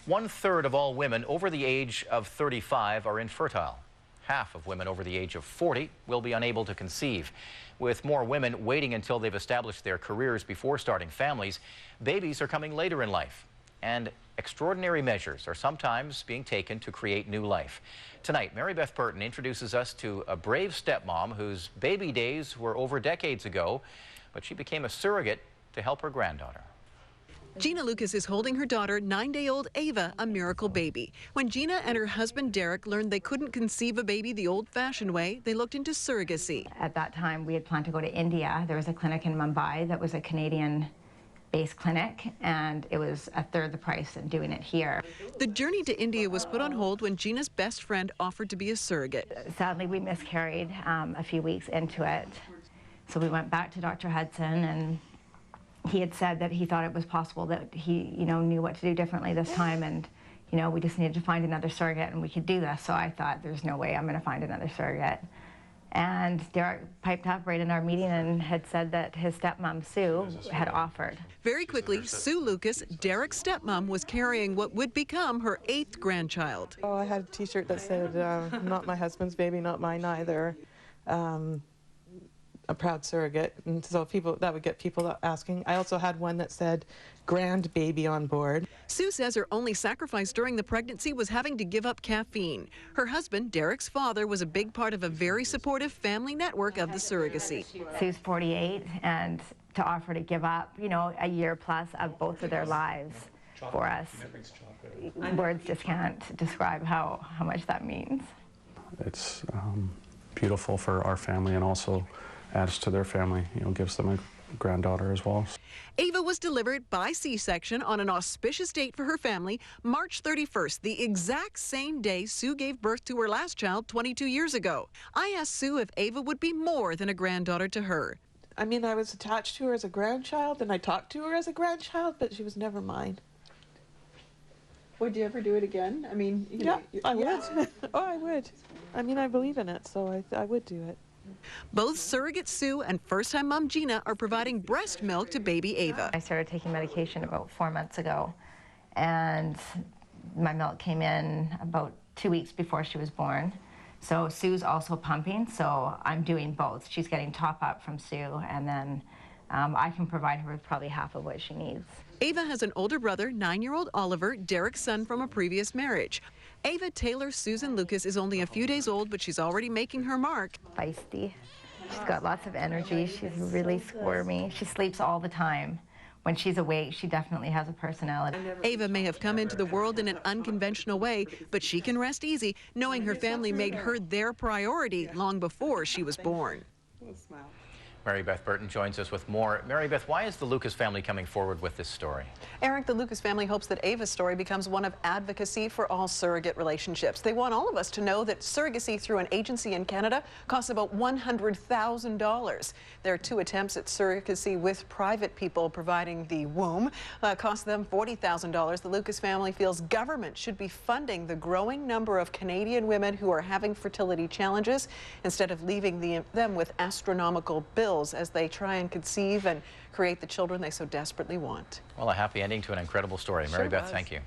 1/3 of all women over the age of 35 are infertile. Half of women over the age of 40 will be unable to conceive. With more women waiting until they've established their careers before starting families, babies are coming later in life. And extraordinary measures are sometimes being taken to create new life. Tonight, Mary Beth Burton introduces us to a brave stepmom whose baby days were over decades ago, but she became a surrogate to help her granddaughter. Gina Lucas is holding her daughter, 9-day-old Ava, a miracle baby. When Gina and her husband Derek learned they couldn't conceive a baby the old-fashioned way, they looked into surrogacy. At that time, we had planned to go to India. There was a clinic in Mumbai that was a Canadian-based clinic, and it was a third the price of doing it here. The journey to India was put on hold when Gina's best friend offered to be a surrogate. Sadly, we miscarried a few weeks into it. So we went back to Dr. Hudson, and he had said that he thought it was possible that he, knew what to do differently this time, and, we just needed to find another surrogate and we could do this. So I thought, there's no way I'm going to find another surrogate. And Derek piped up right in our meeting and had said that his stepmom, Sue, had offered. Very quickly, Sue Lucas, Derek's stepmom, was carrying what would become her 8th grandchild. Oh, I had a t-shirt that said, not my husband's baby, not mine either. A proud surrogate, and so that would get people asking. I also had one that said grandbaby on board. Sue says her only sacrifice during the pregnancy was having to give up caffeine. Her husband, Derek's father, was a big part of a very supportive family network of the surrogacy. Sue's 48, and to offer to give up, a year plus of both of their lives for us, words just can't describe how much that means. It's beautiful for our family, and also adds to their family, gives them a granddaughter as well. Ava was delivered by C-section on an auspicious date for her family, March 31st, the exact same day Sue gave birth to her last child 22 years ago. I asked Sue if Ava would be more than a granddaughter to her. I mean, I was attached to her as a grandchild, and I talked to her as a grandchild, but she was never mine. Would you ever do it again? I mean, I would. Oh, I would. I mean, I believe in it, so I would do it. Both surrogate Sue and first-time mom Gina are providing breast milk to baby Ava. I started taking medication about 4 months ago, and my milk came in about 2 weeks before she was born. So Sue's also pumping, so I'm doing both. She's getting top-up from Sue, and then I can provide her with probably half of what she needs. Ava has an older brother, 9-year-old Oliver, Derek's son from a previous marriage. Ava Taylor Susan Lucas is only a few days old, but she's already making her mark. Feisty. She's got lots of energy. She's really squirmy. She sleeps all the time. When she's awake, she definitely has a personality. Ava may have come into the world in an unconventional way, but she can rest easy knowing her family made her their priority long before she was born. Mary Beth Burton joins us with more. Mary Beth, why is the Lucas family coming forward with this story? Eric, the Lucas family hopes that Ava's story becomes one of advocacy for all surrogate relationships. They want all of us to know that surrogacy through an agency in Canada costs about $100,000. There are 2 attempts at surrogacy with private people providing the womb. Cost them $40,000. The Lucas family feels government should be funding the growing number of Canadian women who are having fertility challenges instead of leaving them with astronomical bills as they try and conceive and create the children they so desperately want. Well, a happy ending to an incredible story. Mary Beth, thank you.